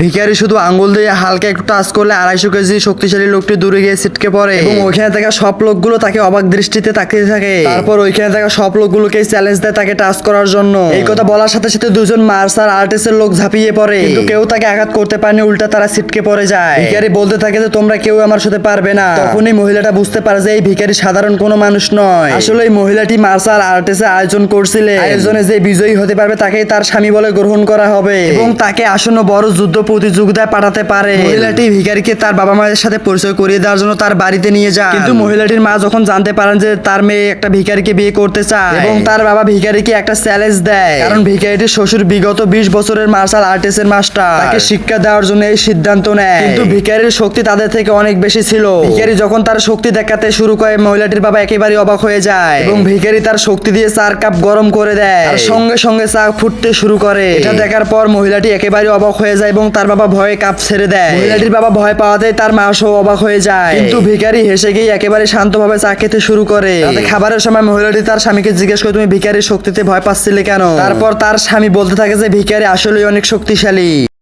ভিখারি শুধু আঙ্গুল দিয়ে হালকা একটু টাচ করলে 250 কেজি শক্তিশালী লোকটি দূরে গিয়ে ছিটকে পড়ে এবং ওইখানে থাকা সব লোকগুলো তাকে অবাক দৃষ্টিতে তাকিয়ে থাকে। তারপর ওইখানে থাকা সব লোকগুলোকে চ্যালেঞ্জ দেয় তাকে টাচ করার জন্য। এই কথা বলার সাথে সাথে দুজন মার্শাল আর্টিস্টের লোক ঝাঁপিয়ে পড়ে, কিন্তু কেউ তাকে আঘাত করতে পারেনি, উল্টা তারা ছিটকে পড়ে যায়। ভিখারি বলতে থাকে যে তোমরা কেউ আমার সাথে পারবে না। তখনই মহিলাটা বুঝতে পারে যে এই ভিখারি সাধারণ কোনো মানুষ নয়। আসলে এই মহিলাটি মার্শাল আর্টিস্টের আয়োজন করছিলেন। আয়োজনে যে বিজয়ী হতে পারবে তাকেই তার স্বামী বলে গ্রহণ করা হবে এবং তাকে আসন্ন বড় যুদ্ধ প্রতিযোগিতায় পাঠাতে পারে। মহিলাটি ভিখারিকে তার বাবা মায়ের সাথে পরিচয় করিয়ে দেওয়ার জন্য তার বাড়িতে নিয়ে যায়, কিন্তু মহিলাটির মা যখন জানতে পারেন যে তার মেয়ে একটা ভিখারিকে বিয়ে করতে চায় এবং তার বাবা ভিখারিকে একটা চ্যালেঞ্জ দেয়, কারণ ভিখারিটির শ্বশুর বিগত 20 বছরের মার্শাল আর্টিস্টের মাস্টার, তাকে শিক্ষা দেওয়ার জন্য এই সিদ্ধান্ত নেয়। কিন্তু ভিখারির শক্তি তাদের থেকে অনেক বেশি ছিল। ভিখারি যখন তার শক্তি দেখাতে শুরু করে মহিলাটির বাবা একেবারে অবাক হয়ে যায় এবং ভিখারি তার শক্তি দিয়ে 4 কাপ গরম করে দেয় আর সঙ্গে সঙ্গে চা ফুটতে শুরু করে। এটা দেখার পর মহিলাটি একেবারে অবাক হয়ে যায় এবং তার বাবা ভয়ে কাপ ছেড়ে দেয়। মহিলাটির বাবা ভয় পাওয়াতেই তার মা সহ অবাক হয়ে যায়, কিন্তু ভিখারি হেসে গিয়ে একেবারে শান্তভাবে চা খেতে শুরু করে। রাতে খাবারের সময় মহিলাটি তার স্বামীকে জিজ্ঞেস করে তুমি ভিখারির শক্তিতে ভয় পাচ্ছিলে কেন? তারপর তার স্বামী বলতে থাকে যে ভিখারি আসলে অনেক শক্তিশালী।